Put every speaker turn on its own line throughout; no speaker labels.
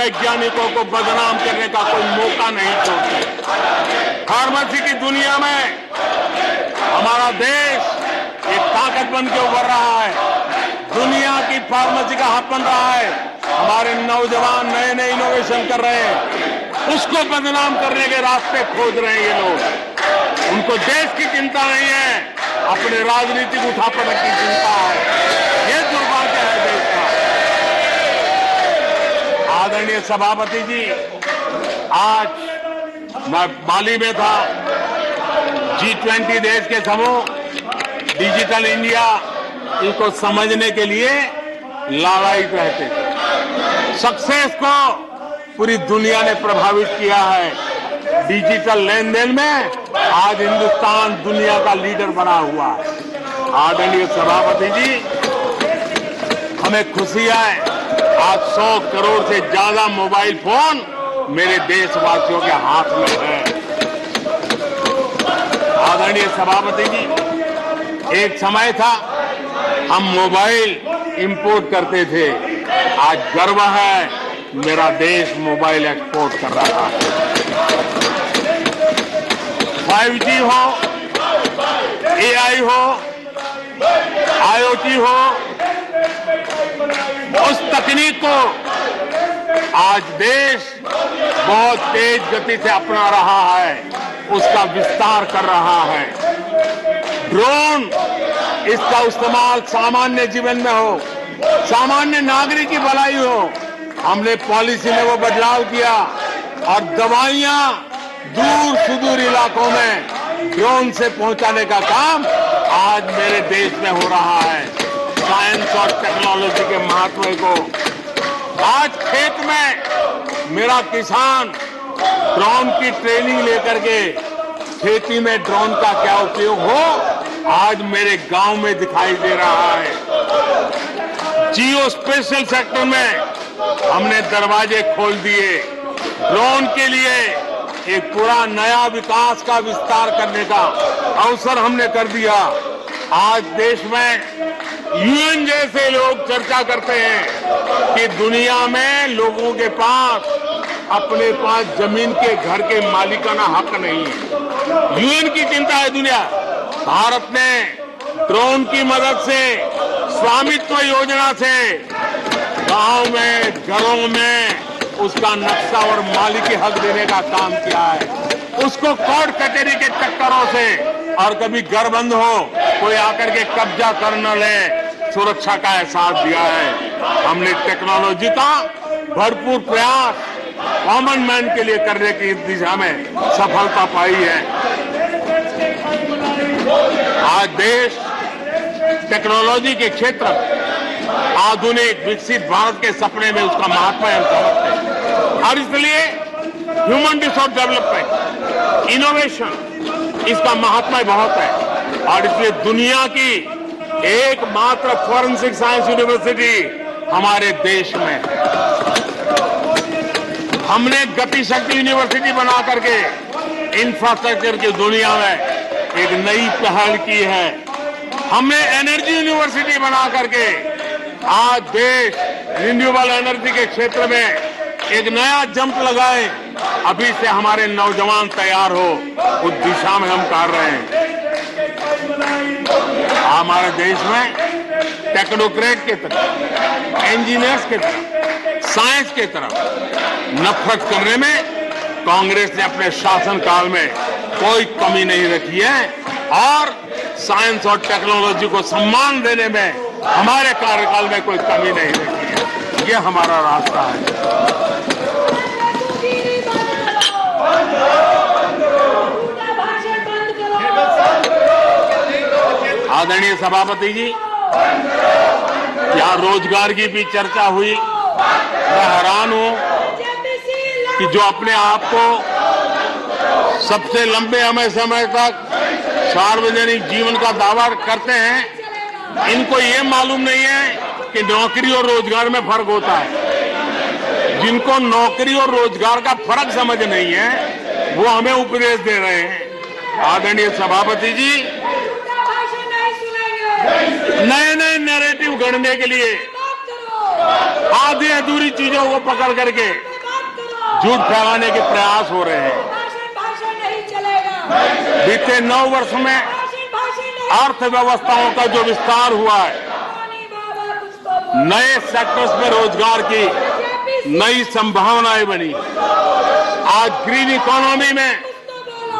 वैज्ञानिकों को बदनाम करने का कोई मौका नहीं छोड़ते। फार्मेसी की दुनिया में हमारा देश एक ताकत बन के उभर रहा है। दुनिया की फार्मेसी का हब बन रहा है। हमारे नौजवान नए नए इनोवेशन कर रहे हैं, उसको बदनाम करने के रास्ते खोज रहे हैं ये लोग। उनको देश की चिंता नहीं है, अपने राजनीतिक उठापटक की चिंता है। ये दुर्भाग्य है देश का। आदरणीय सभापति जी, आज मैं बाली में था। G20 देश के समूह डिजिटल इंडिया इसको समझने के लिए लालायित रहते थे। सक्सेस को पूरी दुनिया ने प्रभावित किया है। डिजिटल लेन देन में आज हिंदुस्तान दुनिया का लीडर बना हुआ है। आदरणीय सभापति जी, हमें खुशी है आज 100 करोड़ से ज्यादा मोबाइल फोन मेरे देशवासियों के हाथ में है। आदरणीय सभापति जी, एक समय था हम मोबाइल इंपोर्ट करते थे। आज गर्व है मेरा देश मोबाइल एक्सपोर्ट कर रहा है। 5G हो, AI हो, IoT हो, उस तकनीक को आज देश बहुत तेज गति से अपना रहा है, उसका विस्तार कर रहा है। ड्रोन, इसका इस्तेमाल सामान्य जीवन में हो, सामान्य नागरिक की भलाई हो। हमने पॉलिसी में वो बदलाव किया और दवाइयां दूर सुदूर इलाकों में ड्रोन से पहुंचाने का काम आज मेरे देश में हो रहा है। साइंस और टेक्नोलॉजी के महत्व को आज खेत में मेरा किसान ड्रोन की ट्रेनिंग लेकर के खेती में ड्रोन का क्या उपयोग हो, आज मेरे गांव में दिखाई दे रहा है। जियो स्पेशल सेक्टर में हमने दरवाजे खोल दिए। ड्रोन के लिए एक पूरा नया विकास का विस्तार करने का अवसर हमने कर दिया। आज देश में यूएन जैसे लोग चर्चा करते हैं कि दुनिया में लोगों के पास अपने पास जमीन के घर के मालिकाना हक नहीं है। यूएन की चिंता है दुनिया। भारत ने ड्रोन की मदद से, स्वामित्व योजना से गांव में, घरों में उसका नक्शा और मालिकी हक देने का काम किया है। उसको कोर्ट कचहरी के चक्करों से और कभी घर बंद हो, कोई आकर के कब्जा कर न ले, सुरक्षा का एहसास दिया है। हमने टेक्नोलॉजी का भरपूर प्रयास कॉमन मैन के लिए करने की दिशा में सफलता पाई है। आज देश टेक्नोलॉजी के क्षेत्र में आधुनिक विकसित भारत के सपने में उसका महत्व हम समझते हैं और इसलिए ह्यूमन रिसोर्स डेवलपमेंट, इनोवेशन, इसका महत्व बहुत है। और इसलिए दुनिया की एकमात्र फॉरेंसिक साइंस यूनिवर्सिटी हमारे देश में है। हमने गति शक्ति यूनिवर्सिटी बना करके इंफ्रास्ट्रक्चर की दुनिया में एक नई पहल की है। हमने एनर्जी यूनिवर्सिटी बना करके आज देश रिन्यूएबल एनर्जी के क्षेत्र में एक नया जंप लगाए। अभी से हमारे नौजवान तैयार हो, उस दिशा में हम कर रहे हैं। हमारे देश में टेक्नोक्रेट की तरफ, इंजीनियर्स की तरफ, साइंस की तरफ नफरत करने में कांग्रेस ने अपने शासनकाल में कोई कमी नहीं रखी है और साइंस और टेक्नोलॉजी को सम्मान देने में हमारे कार्यकाल में कोई कमी नहीं रखी है। ये हमारा रास्ता है। आदरणीय सभापति जी, यहाँ रोजगार की भी चर्चा हुई। मैं हैरान हूं कि जो अपने आप को सबसे लंबे समय तक सार्वजनिक जीवन का दावा करते हैं, इनको ये मालूम नहीं है कि नौकरी और रोजगार में फर्क होता है। जिनको नौकरी और रोजगार का फर्क समझ नहीं है, वो हमें उपदेश दे रहे हैं। आदरणीय सभापति जी, नए नए नैरेटिव गढ़ने के लिए आधी अधूरी चीजों को पकड़ करके झूठ फैलाने के प्रयास हो रहे हैं।
भाषण नहीं चलेगा।
बीते 9 वर्ष में अर्थव्यवस्थाओं का जो विस्तार हुआ है, नए सेक्टर्स में रोजगार की नई संभावनाएं बनी। आज ग्रीन इकोनॉमी में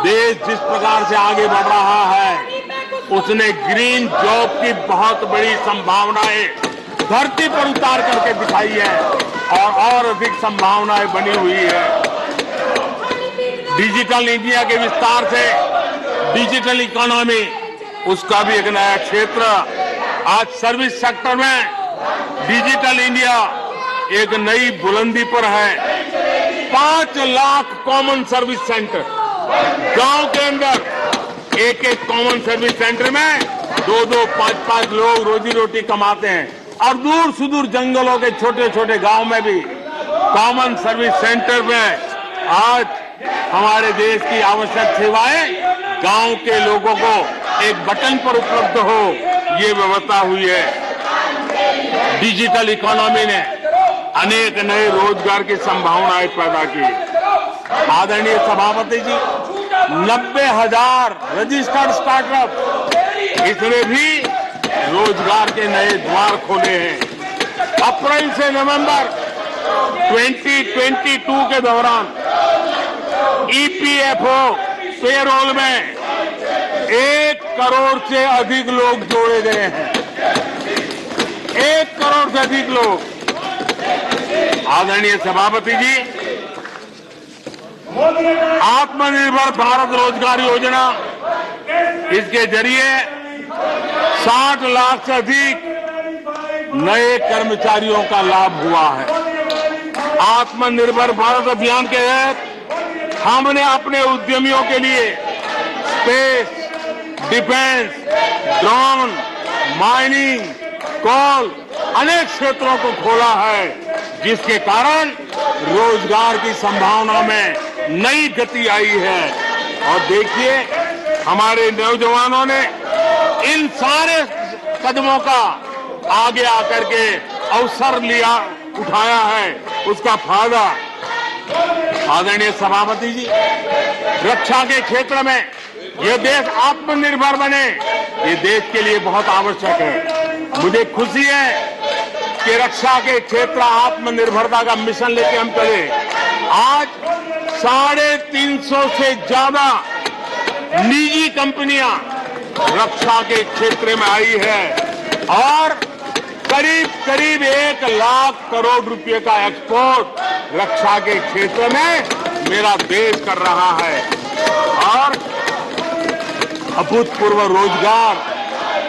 देश जिस प्रकार से आगे बढ़ रहा है, उसने ग्रीन जॉब की बहुत बड़ी संभावनाएं धरती पर उतार करके दिखाई है और अधिक संभावनाएं बनी हुई है। डिजिटल इंडिया के विस्तार से डिजिटल इकोनॉमी, उसका भी एक नया क्षेत्र। आज सर्विस सेक्टर में डिजिटल इंडिया एक नई बुलंदी पर है। 5 लाख कॉमन सर्विस सेंटर, गांव के अंदर एक कॉमन सर्विस सेंटर में 2-2, 5-5 लोग रोजी रोटी कमाते हैं। और दूर सुदूर जंगलों के छोटे छोटे गांव में भी कॉमन सर्विस सेंटर में आज हमारे देश की आवश्यक सेवाएं गांव के लोगों को एक बटन पर उपलब्ध हो, ये व्यवस्था हुई है। डिजिटल इकोनॉमी ने अनेक नए रोजगार की संभावनाएं पैदा की। आदरणीय सभापति जी, 90,000 रजिस्टर्ड स्टार्टअप, इसने भी रोजगार के नए द्वार खोले हैं। अप्रैल से नवंबर 2022 के दौरान ईपीएफओ पेरोल में 1 करोड़ से अधिक लोग जोड़े गए हैं। 1 करोड़ से अधिक लोग। आदरणीय सभापति जी, आत्मनिर्भर भारत रोजगार योजना, इसके जरिए 60 लाख से अधिक नए कर्मचारियों का लाभ हुआ है। आत्मनिर्भर भारत अभियान के तहत हमने अपने उद्यमियों के लिए स्पेस, डिफेंस, ड्रोन, माइनिंग, कोल, अनेक क्षेत्रों को खोला है, जिसके कारण रोजगार की संभावना में नई गति आई है। और देखिए, हमारे नौजवानों ने इन सारे कदमों का आगे आकर के अवसर लिया, उठाया है, उसका फायदा। आदरणीय सभापति जी, रक्षा के क्षेत्र में यह देश आत्मनिर्भर बने, ये देश के लिए बहुत आवश्यक है। मुझे खुशी है कि रक्षा के क्षेत्र आत्मनिर्भरता का मिशन लेके हम चले। आज 350 से ज्यादा निजी कंपनियां रक्षा के क्षेत्र में आई है और करीब करीब 1 लाख करोड़ रुपए का एक्सपोर्ट रक्षा के क्षेत्र में मेरा देश कर रहा है। और अभूतपूर्व रोजगार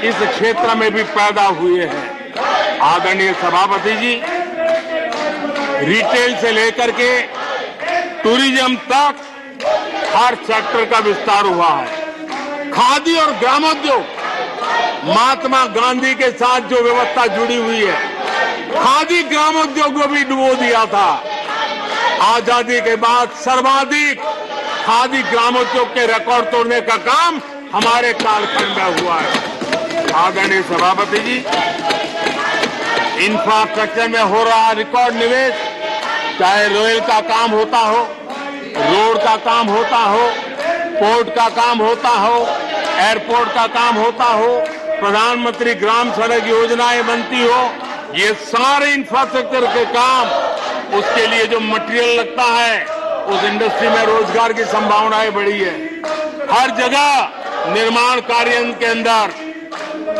इस क्षेत्र में भी पैदा हुए हैं। आदरणीय सभापति जी, रिटेल से लेकर के टूरिज्म तक हर सेक्टर का विस्तार हुआ है। खादी और ग्रामोद्योग, महात्मा गांधी के साथ जो व्यवस्था जुड़ी हुई है, खादी ग्रामोद्योग को भी डुबो दिया था। आजादी के बाद सर्वाधिक खादी ग्रामोद्योग के रिकॉर्ड तोड़ने का काम हमारे कालखंड में हुआ है। आदरणीय सभापति जी, इंफ्रास्ट्रक्चर में हो रहा रिकॉर्ड निवेश, चाहे रेल का काम होता हो, रोड का काम होता हो, पोर्ट का काम होता हो, एयरपोर्ट का काम होता हो, प्रधानमंत्री ग्राम सड़क योजनाएं बनती हो, ये सारे इंफ्रास्ट्रक्चर के काम, उसके लिए जो मटेरियल लगता है, उस इंडस्ट्री में रोजगार की संभावनाएं बढ़ी है। हर जगह निर्माण कार्य के अंदर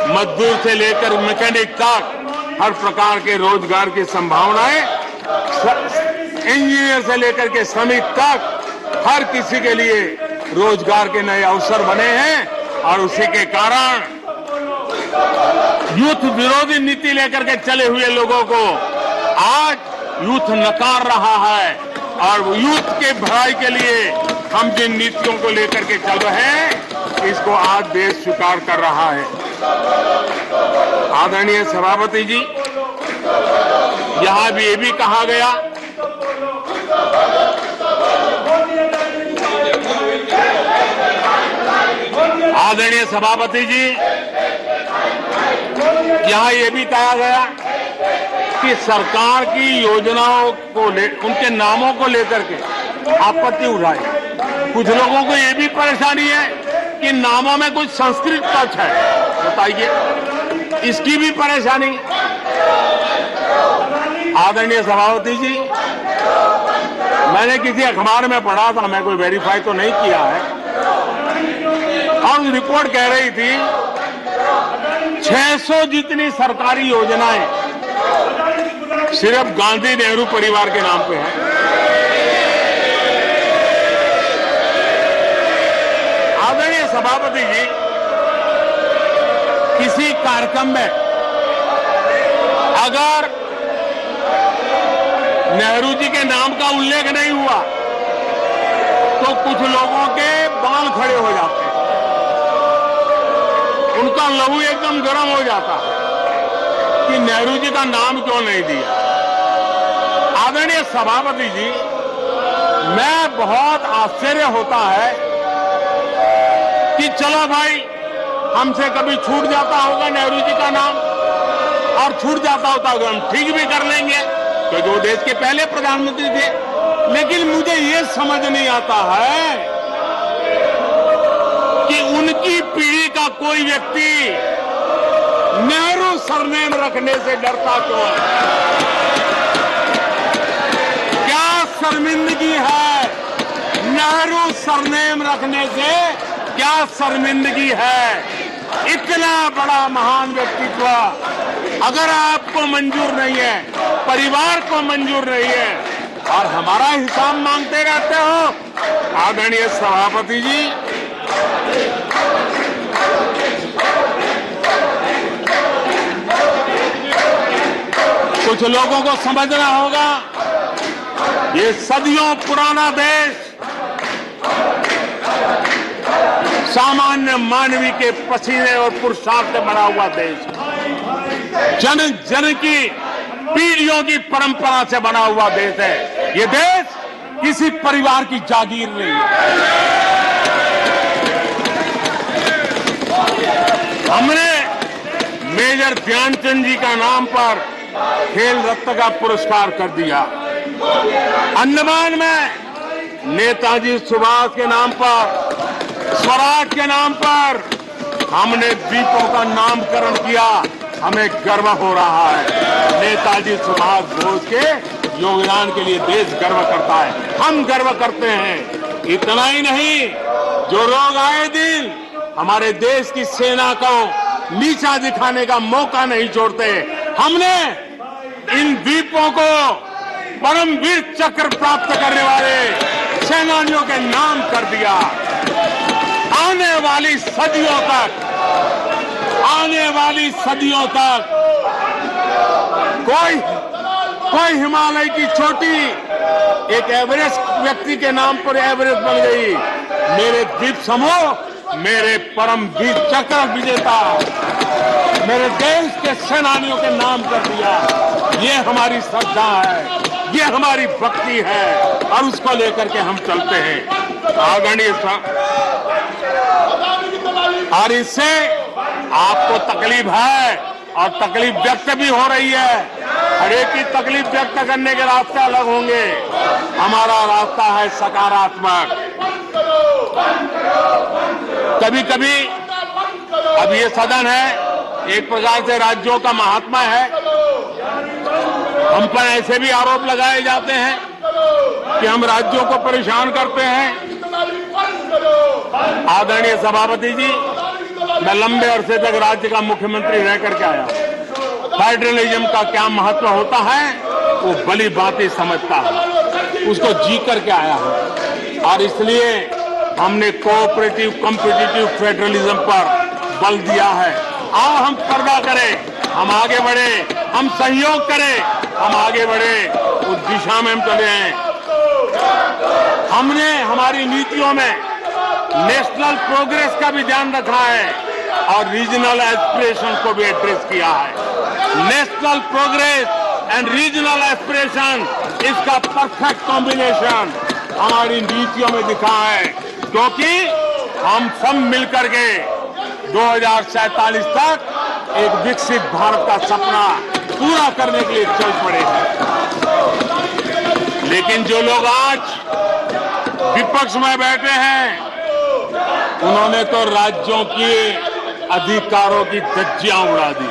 मजदूर से लेकर मैकेनिक तक हर प्रकार के रोजगार की संभावनाएं, इंजीनियर से लेकर के श्रमिक तक हर किसी के लिए रोजगार के नए अवसर बने हैं। और उसी के कारण यूथ विरोधी नीति लेकर के चले हुए लोगों को आज यूथ नकार रहा है। और यूथ के भलाई के लिए हम जिन नीतियों को लेकर के चल रहे हैं, इसको आज देश स्वीकार कर रहा है। आदरणीय सभापति जी, यहां भी ये भी कहा गया आदरणीय सभापति जी, यहां ये भी कहा गया कि सरकार की योजनाओं को उनके नामों को लेकर के आपत्ति उठाई। कुछ लोगों को ये भी परेशानी है कि नामों में कुछ संस्कृत टच है, बताइए इसकी भी परेशानी। आदरणीय सभापति जी, मैंने किसी अखबार में पढ़ा था, मैं कोई वेरीफाई तो नहीं किया है, और रिपोर्ट कह रही थी 600 जितनी सरकारी योजनाएं सिर्फ गांधी नेहरू परिवार के नाम पे है। आदरणीय सभापति जी, किसी कार्यक्रम में अगर नेहरू जी के नाम का उल्लेख नहीं हुआ तो कुछ लोगों के बाल खड़े हो जाते हैं, उनका लहू एकदम गर्म हो जाता कि नेहरू जी का नाम क्यों नहीं दिया। आदरणीय सभापति जी, मैं बहुत आश्चर्य होता है कि चलो भाई, हमसे कभी छूट जाता होगा नेहरू जी का नाम, और छूट जाता होता होगा हम ठीक भी कर लेंगे क्योंकि वो देश के पहले प्रधानमंत्री थे। लेकिन मुझे ये समझ नहीं आता है कि उनकी पीढ़ी का कोई व्यक्ति नेहरू सरनेम रखने से डरता क्यों है? क्या शर्मिंदगी है नेहरू सरनेम रखने से? क्या शर्मिंदगी है? इतना बड़ा महान व्यक्तित्व अगर आपको मंजूर नहीं है, परिवार को मंजूर नहीं है, और हमारा हिसाब मांगते रहते हो। आदरणीय सभापति जी, कुछ लोगों को समझना होगा, ये सदियों पुराना देश सामान्य मानवी के पसीने और पुरुषार्थ से बना हुआ देश, जन जन की पीढ़ियों की परंपरा से बना हुआ देश है। ये देश किसी परिवार की जागीर नहीं है। हमने मेजर ध्यानचंद जी का नाम पर खेल रत्न का पुरस्कार कर दिया। अंडमान में नेताजी सुभाष के नाम पर, स्वराज के नाम पर हमने द्वीपों का नामकरण किया। हमें गर्व हो रहा है। नेताजी सुभाष बोस के योगदान के लिए देश गर्व करता है, हम गर्व करते हैं। इतना ही नहीं, जो लोग आए दिन हमारे देश की सेना को नीचा दिखाने का मौका नहीं छोड़ते, हमने इन द्वीपों को परमवीर चक्र प्राप्त करने वाले सेनानियों के नाम कर दिया। आने वाली सदियों तक कोई हिमालय की चोटी एक एवरेस्ट व्यक्ति के नाम पर एवरेस्ट बन गई। मेरे द्वीप समूह मेरे परमवीर चक्र विजेता मेरे देश के सेनानियों के नाम कर दिया। ये हमारी श्रद्धा है, ये हमारी भक्ति है, और उसको लेकर के हम चलते हैं। आदरणीय और इससे आपको तकलीफ है और तकलीफ व्यक्त भी हो रही है। हर एक की तकलीफ व्यक्त करने के रास्ते अलग होंगे। हमारा रास्ता है सकारात्मक। कभी कभी अब ये सदन है, एक प्रकार से राज्यों का महात्मा है, हम पर ऐसे भी आरोप लगाए जाते हैं कि हम राज्यों को परेशान करते हैं। आदरणीय सभापति जी, मैं लंबे अरसे तक राज्य का मुख्यमंत्री रह करके आया। फेडरलिज्म का क्या महत्व होता है वो भली भांति समझता है, उसको जी करके आया हूं, और इसलिए हमने कोऑपरेटिव कॉम्पिटिटिव फेडरलिज्म पर बल दिया है। आओ हम पर्दा करें, हम आगे बढ़े, हम सहयोग करें, हम आगे बढ़े, उस दिशा में हम चले हैं। हमने हमारी नीतियों में नेशनल प्रोग्रेस का भी ध्यान रखा है और रीजनल एस्पिरेशन को भी एड्रेस किया है। National progress and regional aspiration, इसका परफेक्ट कॉम्बिनेशन हमारी नीतियों में दिखा है, क्योंकि हम सब मिलकर के 2047 तक एक विकसित भारत का सपना पूरा करने के लिए चल पड़े हैं। लेकिन जो लोग आज विपक्ष में बैठे हैं, उन्होंने तो राज्यों के अधिकारों की धज्जियां उड़ा दी।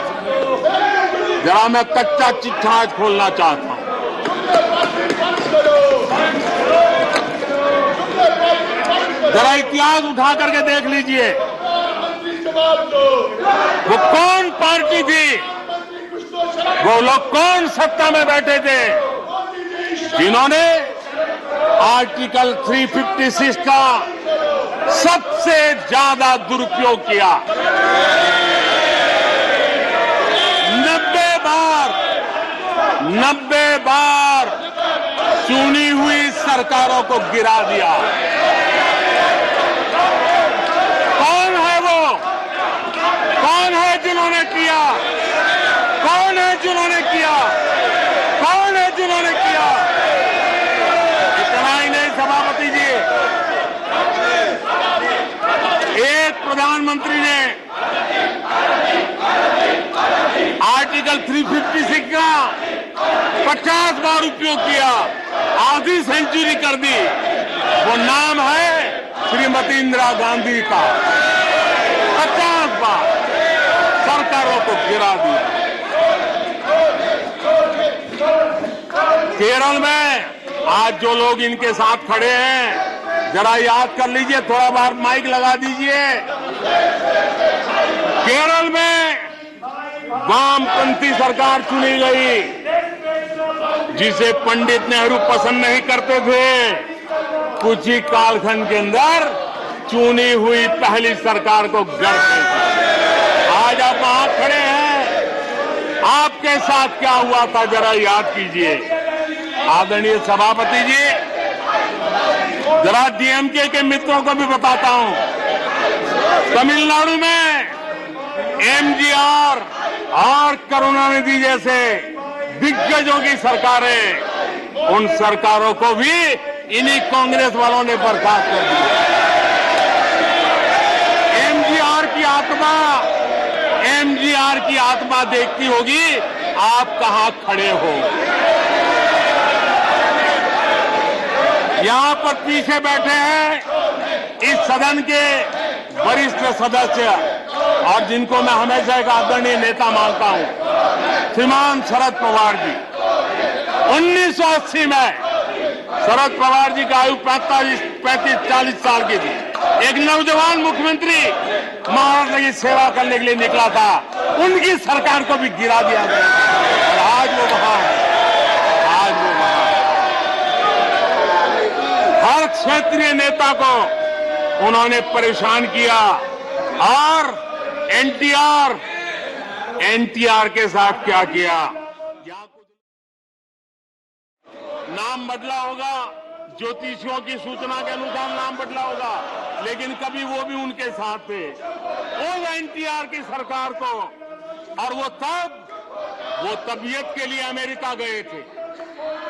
जरा मैं कच्चा चिट्ठा आज खोलना चाहता हूं। जरा इतिहास उठा करके देख लीजिए, वो कौन पार्टी थी, वो लोग कौन सत्ता में बैठे थे, जिन्होंने आर्टिकल 356 का सबसे ज्यादा दुरुपयोग किया। 90 बार चुनी हुई सरकारों को गिरा दिया। कौन है वो? कौन है जिन्होंने किया? कौन है जिन्होंने किया? कौन है जिन्होंने किया? इतना ही नहीं सभापति जी, एक प्रधानमंत्री ने आर्टिकल 356 का 50 बार उपयोग किया, आधी सेंचुरी कर दी। वो नाम है श्रीमती इंदिरा गांधी का। 50 बार सरकारों को गिरा दिया। केरल में आज जो लोग इनके साथ खड़े हैं, जरा याद कर लीजिए, थोड़ा बार माइक लगा दीजिए। केरल में वामपंथी सरकार चुनी गई, जिसे पंडित नेहरू पसंद नहीं करते थे। कुछ ही कालखंड के अंदर चुनी हुई पहली सरकार को गढ़ते थे। आज आप वहां खड़े हैं, आपके साथ क्या हुआ था जरा याद कीजिए। आदरणीय सभापति जी, जरा डीएमके के मित्रों को भी बताता हूं, तमिलनाडु में एमजीआर और करुणानिधि जैसे दिग्गजों की सरकारें, उन सरकारों को भी इन्हीं कांग्रेस वालों ने बर्खास्त कर दिया। एमजीआर की आत्मा देखती होगी आप कहां खड़े हो। यहां पर पीछे बैठे हैं इस सदन के वरिष्ठ सदस्य, और जिनको मैं हमेशा एक आदरणीय नेता मानता हूं, श्रीमान शरद पवार जी। 1980 में शरद पवार जी की आयु 35-40 साल की थी। एक नौजवान मुख्यमंत्री महाराष्ट्र की सेवा करने के लिए निकला था, उनकी सरकार को भी गिरा दिया गया और आज वो वहां है। आज वो वहां हर क्षेत्रीय नेता को उन्होंने परेशान किया। और एनटीआर के साथ क्या किया? नाम बदला होगा, ज्योतिषियों की सूचना के अनुसार नाम बदला होगा, लेकिन कभी वो भी उनके साथ थे। उस एनटीआर की सरकार को, और वो तबीयत के लिए अमेरिका गए थे,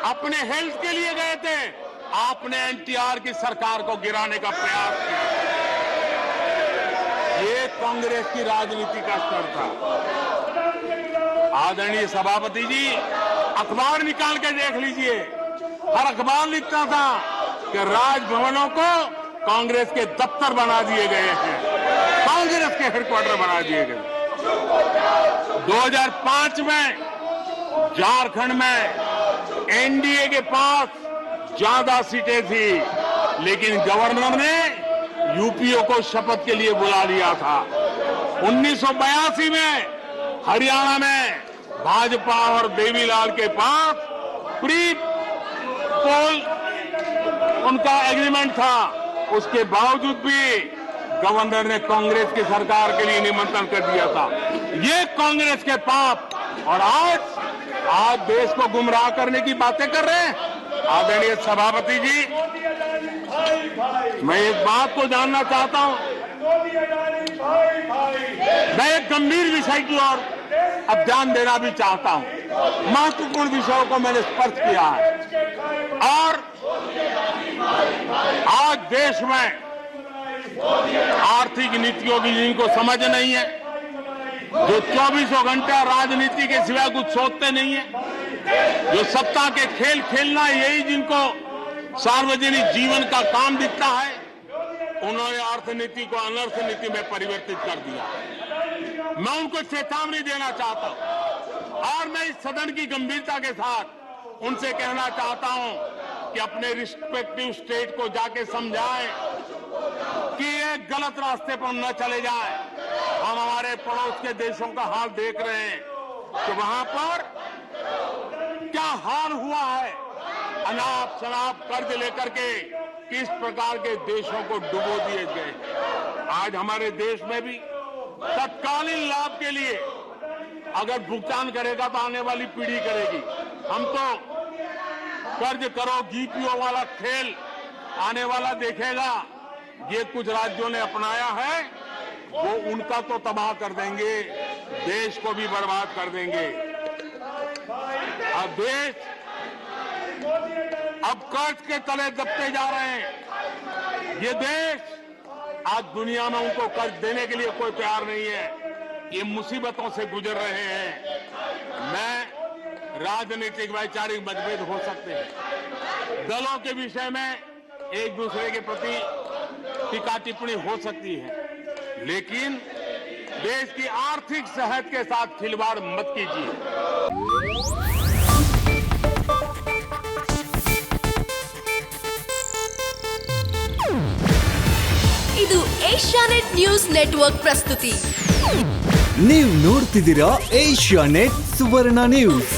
अपने हेल्थ के लिए गए थे। आपने एनटीआर की सरकार को गिराने का प्रयास किया। ये कांग्रेस की राजनीति का स्तर था। आदरणीय सभापति जी, अखबार निकाल के देख लीजिए, हर अखबार लिखता था कि राजभवनों को कांग्रेस के दफ्तर बना दिए गए हैं, कांग्रेस के हेडक्वार्टर बना दिए गए। 2005 में झारखंड में एनडीए के पास ज्यादा सीटें थी, लेकिन गवर्नर ने यूपीओ को शपथ के लिए बुला लिया था। 1982 में हरियाणा में भाजपा और देवीलाल के पास प्री पोल उनका एग्रीमेंट था, उसके बावजूद भी गवर्नर ने कांग्रेस की सरकार के लिए निमंत्रण कर दिया था। ये कांग्रेस के पाप, और आज देश को गुमराह करने की बातें कर रहे हैं। आदरणीय सभापति जी, मैं एक बात को जानना चाहता हूं, मैं एक गंभीर विषय की ओर अब ध्यान देना भी चाहता हूं। महत्वपूर्ण विषयों को मैंने स्पर्श किया है, और आज देश में आर्थिक नीतियों की जिनको समझ नहीं है, जो 24 घंटा राजनीति के सिवाय कुछ सोचते नहीं है, जो सत्ता के खेल खेलना यही जिनको सार्वजनिक जीवन का काम दिखता है, उन्होंने अर्थनीति को अनर्थ नीति में परिवर्तित कर दिया। मैं उनको चेतावनी देना चाहता हूं और मैं इस सदन की गंभीरता के साथ उनसे कहना चाहता हूं कि अपने रिस्पेक्टिव स्टेट को जाके समझाएं कि ये गलत रास्ते पर न चले जाएं। हम हमारे पड़ोस के देशों का हाल देख रहे हैं कि वहां पर क्या हाल हुआ है, अनाप शनाप कर्ज लेकर के किस प्रकार के देशों को डुबो दिए गए। आज हमारे देश में भी तत्कालीन लाभ के लिए अगर भुगतान करेगा तो आने वाली पीढ़ी करेगी। हम तो कर्ज करो जीपीओ वाला खेल आने वाला देखेगा। ये कुछ राज्यों ने अपनाया है, वो उनका तो तबाह कर देंगे, देश को भी बर्बाद कर देंगे। अब देश अब कर्ज के तले दबते जा रहे हैं। ये देश आज दुनिया में उनको कर्ज देने के लिए कोई तैयार नहीं है। ये मुसीबतों से गुजर रहे हैं। मैं राजनीतिक वैचारिक मतभेद हो सकते हैं, दलों के विषय में एक दूसरे के प्रति टीका टिप्पणी हो सकती है, लेकिन देश की आर्थिक सेहत के साथ खिलवाड़ मत कीजिए।
ಇದು ಏಷ್ಯಾನೆಟ್ ನ್ಯೂಸ್ ನೆಟ್ವರ್ಕ್ ಪ್ರಸ್ತುತಿ.
ನೀವು ನೋಡ್ತಿದ್ದೀರಾ ಏಷ್ಯಾನೆಟ್ ಸುವರ್ಣ ನ್ಯೂಸ್.